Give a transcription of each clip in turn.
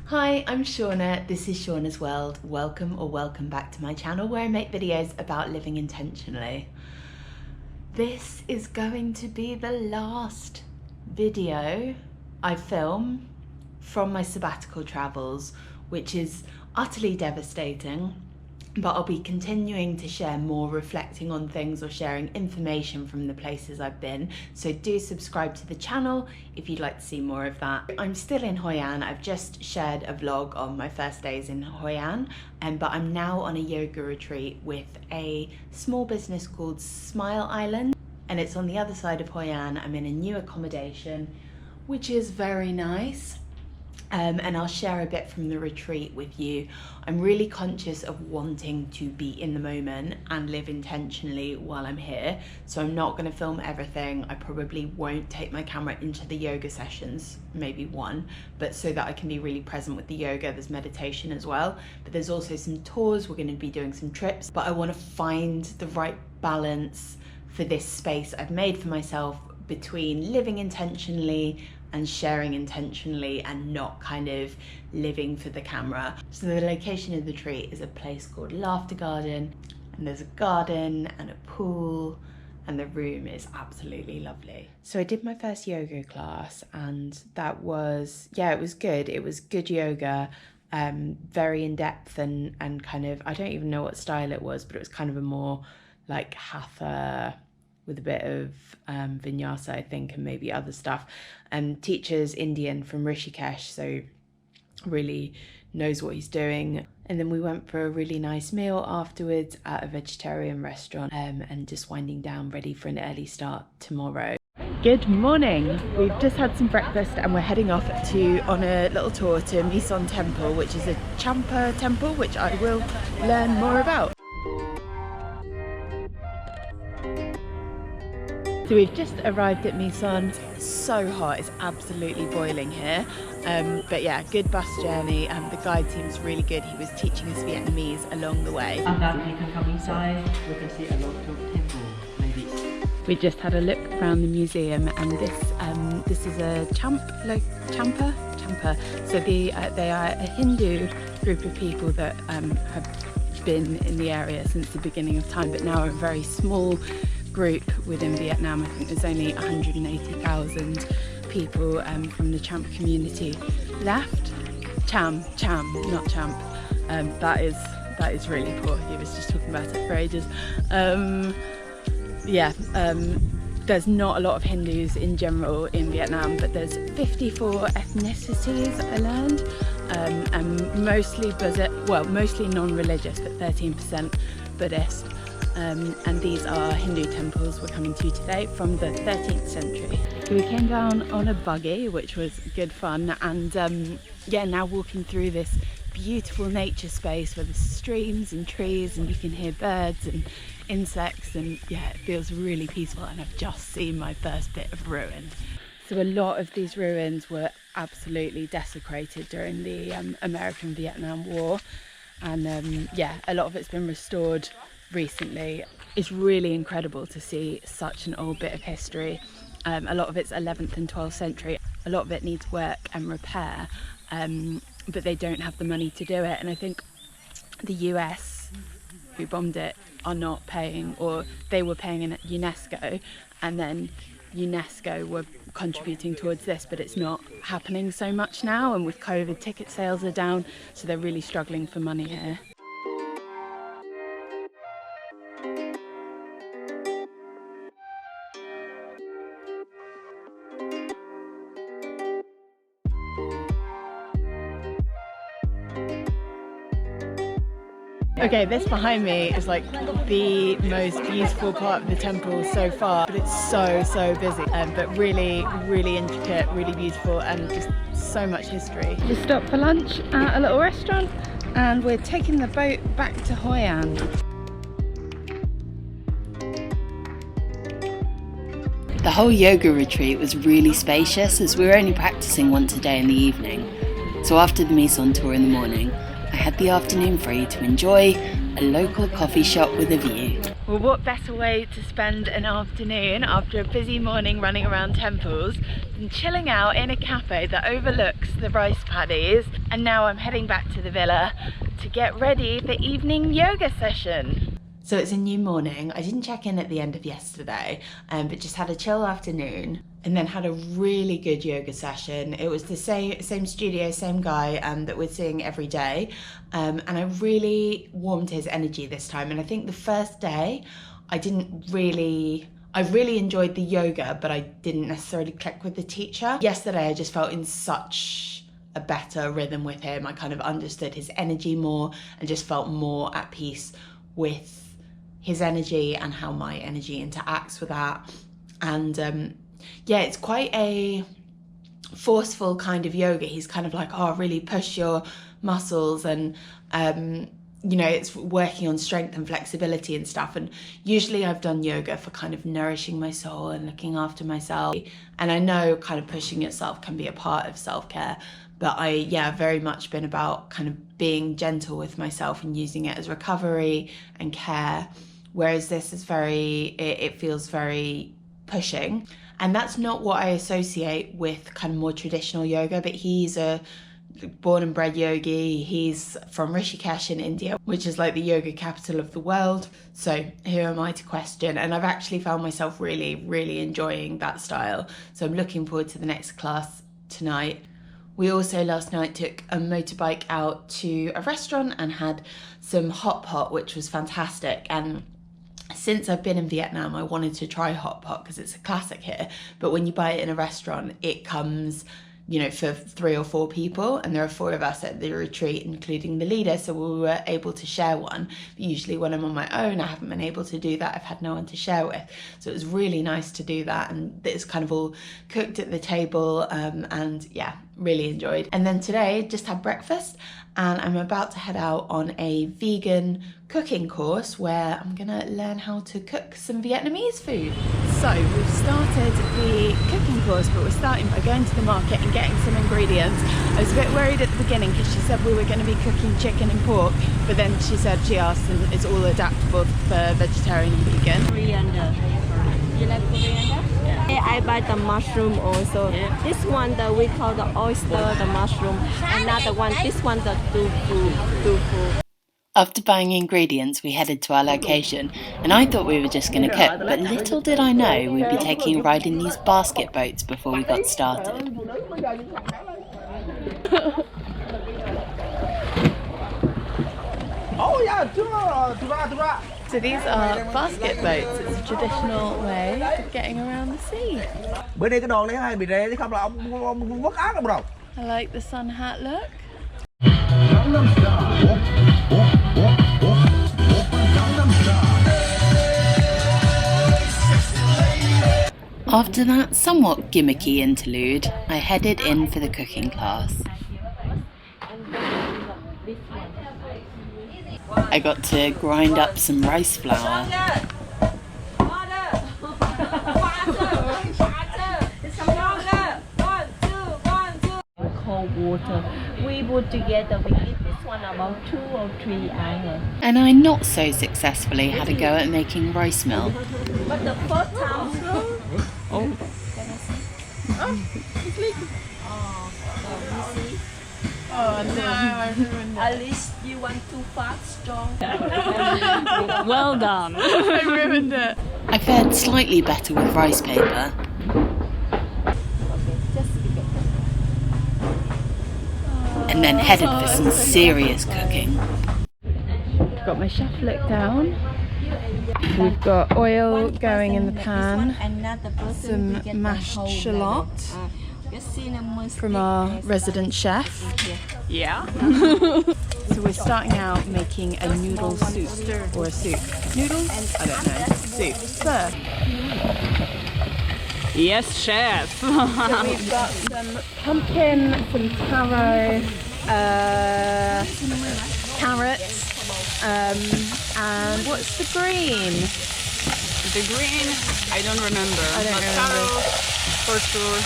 Hi, I'm Shauna. This is Shauna's World. Welcome back to my channel where I make videos about living intentionally. This is going to be the last video I film from my sabbatical travels, which is utterly devastating, but I'll be continuing to share more, reflecting on things or sharing information from the places I've been. So do subscribe to the channel if you'd like to see more of that. I'm still in Hoi An. I've just shared a vlog on my first days in Hoi An, but I'm now on a yoga retreat with a small business called Smile Island, and it's on the other side of Hoi An. I'm in a new accommodation, which is very nice. And I'll share a bit from the retreat with you. I'm really conscious of wanting to be in the moment and live intentionally while I'm here. So I'm not going to film everything. I probably won't take my camera into the yoga sessions, maybe one, but so that I can be really present with the yoga. There's meditation as well, but there's also some tours. We're going to be doing some trips, but I want to find the right balance for this space I've made for myself between living intentionally and sharing intentionally and not kind of living for the camera. So the location of the retreat is a place called Laughter Garden, and there's a garden and a pool, and the room is absolutely lovely. So I did my first yoga class, and that was, it was good. It was good yoga, very in depth and kind of, I don't even know what style it was, but it was kind of a more like hatha with a bit of vinyasa, I think, and maybe other stuff. Teacher's Indian from Rishikesh, so really knows what he's doing. And then we went for a really nice meal afterwards at a vegetarian restaurant, and just winding down, ready for an early start tomorrow. Good morning. We've just had some breakfast and we're heading off on a little tour to Mison Temple, which is a Champa temple, which I will learn more about. So we've just arrived at Mison. It's so hot, it's absolutely boiling here. But yeah, good bus journey. The guide seems really good. He was teaching us Vietnamese along the way. And then we can come inside. We can see a lot of temples like this. We just had a look around the museum, and this is a Champa. So they are a Hindu group of people that have been in the area since the beginning of time, but now are a very small group within Vietnam. I think there's only 180,000 people from the Champ community left. Cham, not Champ. That is really poor. He was just talking about it for ages. There's not a lot of Hindus in general in Vietnam, but there's 54 ethnicities I learned, and mostly non-religious, but 13% Buddhist. And these are Hindu temples we're coming to today from the 13th century. So we came down on a buggy, which was good fun, and now walking through this beautiful nature space where there's streams and trees and you can hear birds and insects, and it feels really peaceful. And I've just seen my first bit of ruin. So a lot of these ruins were absolutely desecrated during the American-Vietnam War, and a lot of it's been restored recently. It's really incredible to see such an old bit of history. A lot of it's 11th and 12th century. A lot of it needs work and repair, but they don't have the money to do it. And I think the US, who bombed it, are not paying, or they were paying in UNESCO, and then UNESCO were contributing towards this, but it's not happening so much now. And with COVID, ticket sales are down, so they're really struggling for money here. Okay, this behind me is like the most beautiful part of the temple so far, but it's so busy, but really intricate, really beautiful, and just so much history. Just stopped for lunch at a little restaurant, and we're taking the boat back to Hoi An. The whole yoga retreat was really spacious, as we were only practicing once a day in the evening. So after the Mison tour in the morning, I had the afternoon free to enjoy a local coffee shop with a view. Well, what better way to spend an afternoon after a busy morning running around temples than chilling out in a cafe that overlooks the rice paddies. And now I'm heading back to the villa to get ready for evening yoga session. So it's a new morning. I didn't check in at the end of yesterday, but just had a chill afternoon and then had a really good yoga session. It was the same studio, same guy that we're seeing every day. And I really warmed his energy this time. And I think the first day I really enjoyed the yoga, but I didn't necessarily click with the teacher. Yesterday I just felt in such a better rhythm with him. I kind of understood his energy more and just felt more at peace with his energy and how my energy interacts with that. And yeah, it's quite a forceful kind of yoga. He's kind of like, oh, really push your muscles, and you know, it's working on strength and flexibility and stuff. And usually I've done yoga for kind of nourishing my soul and looking after myself. And I know kind of pushing yourself can be a part of self-care, but very much been about kind of being gentle with myself and using it as recovery and care. Whereas this is it feels very pushing. And that's not what I associate with kind of more traditional yoga, but he's a born and bred yogi. He's from Rishikesh in India, which is like the yoga capital of the world. So who am I to question? And I've actually found myself really, really enjoying that style. So I'm looking forward to the next class tonight. We also last night took a motorbike out to a restaurant and had some hot pot, which was fantastic. And since I've been in Vietnam, I wanted to try hot pot because it's a classic here. But when you buy it in a restaurant, it comes, you know, for 3 or 4 people, and there are 4 of us at the retreat, including the leader, so we were able to share one. But usually when I'm on my own, I haven't been able to do that. I've had no one to share with. So it was really nice to do that, and it's kind of all cooked at the table, and yeah, really enjoyed. And then today, just had breakfast, and I'm about to head out on a vegan cooking course where I'm gonna learn how to cook some Vietnamese food. So we've started the cooking course, but we're starting by going to the market and getting some ingredients. I was a bit worried at the beginning because she said we were going to be cooking chicken and pork, but then she asked and it's all adaptable for vegetarian and vegan. Coriander. You like coriander? Yeah. I buy the mushroom also. Yeah. This one we call the oyster, the mushroom. Another one, this one the tofu. After buying ingredients, we headed to our location, and I thought we were just going to cook, but little did I know we'd be taking a ride in these basket boats before we got started. So these are basket boats. It's a traditional way of getting around the sea. I like the sun hat look. After that somewhat gimmicky interlude, I headed in for the cooking class. I got to grind up some rice flour. Cold water. We put together, we eat this one about 2 or 3 hours. And I not so successfully had a go at making rice milk. But the first time, Oh, it's leaking. Oh, you see? oh no, I ruined it. At least you want too fast, strong. Well done. I ruined it. I fared slightly better with rice paper. And then headed for some serious cooking. Got my chef look down. We've got oil going in the pan, some mashed shallot from our resident chef. Yeah. So we're starting out making a noodle soup, or a soup. Noodles? I don't know. Soup. Sir. Yes, chef. So we've got some pumpkin, some taro, carrots, and what's the green? The green, I don't remember. I don't remember. Taro, for sure.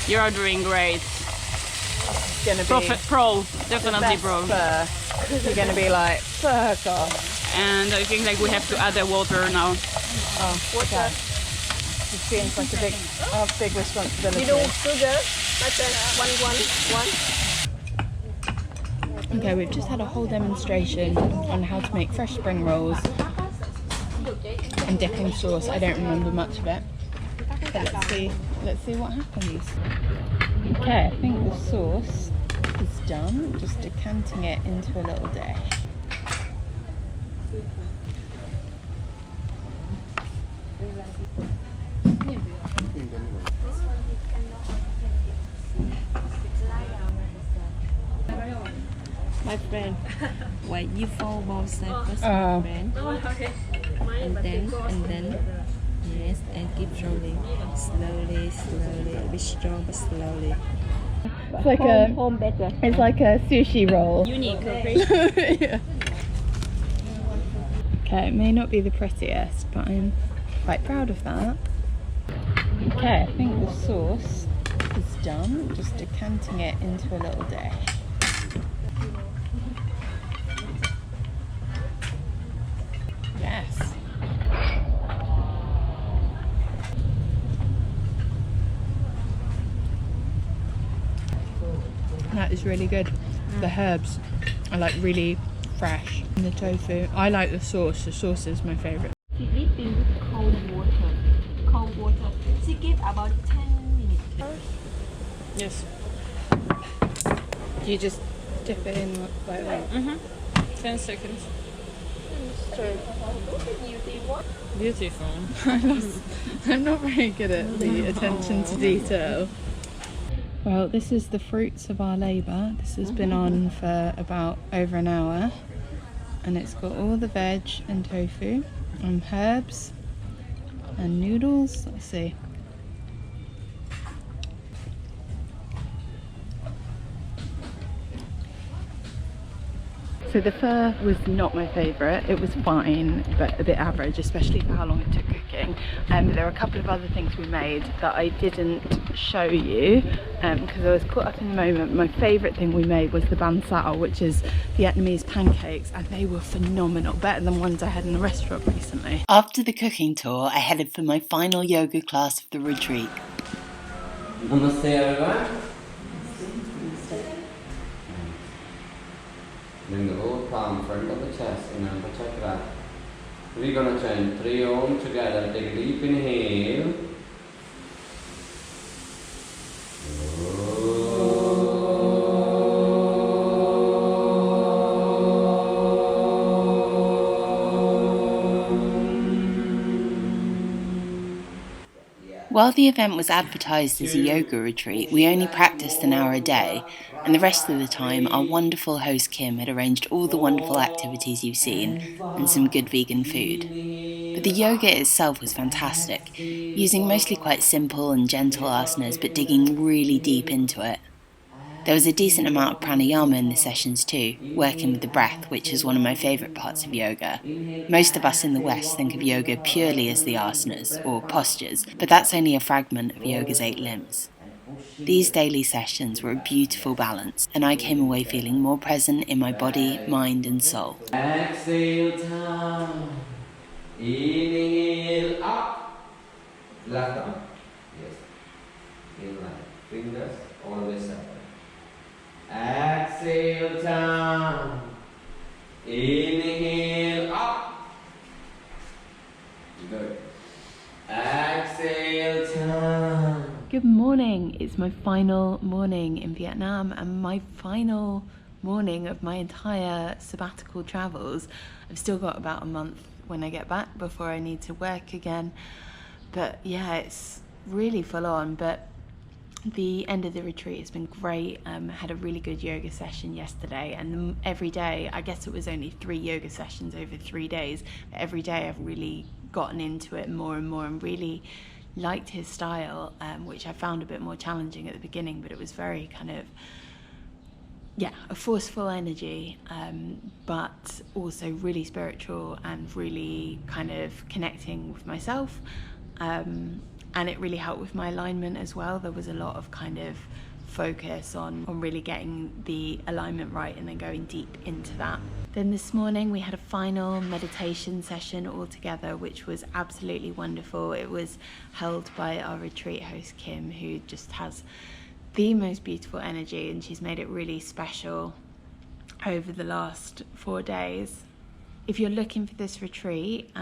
You are doing great. It's gonna be Pro, definitely pro. You're gonna be like, fuck off. and I think like we have to add the water now. Oh, water. It seems like a big responsibility. You don't sugar, but one. Okay, we've just had a whole demonstration on how to make fresh spring rolls and dipping sauce. I don't remember much of it, but let's see what happens. Okay, I think the sauce is done, just decanting it into a little dish. My friend, wait, you follow both sides first, my friend. And then, yes, and keep rolling. Slowly, be strong but slowly. It's like home better. It's like a sushi roll. Unique, Yeah. Okay, it may not be the prettiest, but I'm quite proud of that. Okay, I think the sauce is done, just decanting it into a little dish. Yes. That is really good. The herbs are like really fresh. And the tofu, I like the sauce. The sauce is my favourite. She dipped in with cold water. She give about 10 minutes. Yes. You just dip it in like that. 10 seconds. Beautiful. I'm not very good at the attention to detail. Well, this is the fruits of our labour. This has been on for about over an hour, and it's got all the veg and tofu and herbs and noodles. Let's see. So the pho was not my favourite. It was fine, but a bit average, especially for how long it took cooking. But there were a couple of other things we made that I didn't show you because I was caught up in the moment. My favourite thing we made was the ban sao, which is Vietnamese pancakes, and they were phenomenal, better than ones I had in a restaurant recently. After the cooking tour, I headed for my final yoga class of the retreat. Namaste everyone. Bring the whole palm front of the chest in upper chakra. We're gonna chant 3 Om together. Take a deep inhale. While the event was advertised as a yoga retreat, we only practiced an hour a day, and the rest of the time our wonderful host Kim had arranged all the wonderful activities you've seen and some good vegan food. But the yoga itself was fantastic, using mostly quite simple and gentle asanas but digging really deep into it. There was a decent amount of pranayama in the sessions too, working with the breath, which is one of my favourite parts of yoga. Most of us in the West think of yoga purely as the asanas, or postures, but that's only a fragment of yoga's 8 limbs. These daily sessions were a beautiful balance, and I came away feeling more present in my body, mind and soul. Exhale down. Inhale up. Left arm. Yes. Inhale. Fingers always separate. Exhale down. Inhale up. Good. Exhale down. Good morning. It's my final morning in Vietnam and my final morning of my entire sabbatical travels. I've still got about a month when I get back before I need to work again. But yeah, it's really full on, but the end of the retreat has been great. I had a really good yoga session yesterday, and every day, I guess it was only 3 yoga sessions over 3 days, but every day I've really gotten into it more and more and really liked his style, which I found a bit more challenging at the beginning, but it was very kind of, a forceful energy, but also really spiritual and really kind of connecting with myself. And it really helped with my alignment as well. There was a lot of kind of focus on really getting the alignment right and then going deep into that. Then this morning we had a final meditation session all together, which was absolutely wonderful. It was held by our retreat host Kim, who just has the most beautiful energy, and she's made it really special over the last 4 days. If you're looking for this retreat,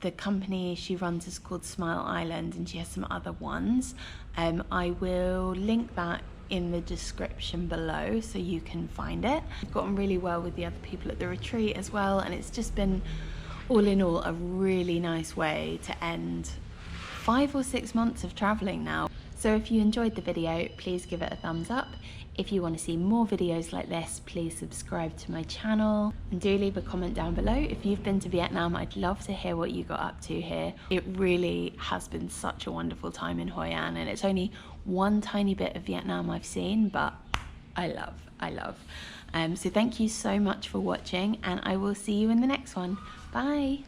the company she runs is called Smile Island, and she has some other ones. I will link that in the description below so you can find it. I've gotten really well with the other people at the retreat as well, and it's just been, all in all, a really nice way to end 5 or 6 months of traveling now. So if you enjoyed the video, please give it a thumbs up. If you want to see more videos like this, please subscribe to my channel, and do leave a comment down below. If you've been to Vietnam, I'd love to hear what you got up to here. It really has been such a wonderful time in Hoi An, and it's only one tiny bit of Vietnam I've seen, but I love. So thank you so much for watching, and I will see you in the next one. Bye.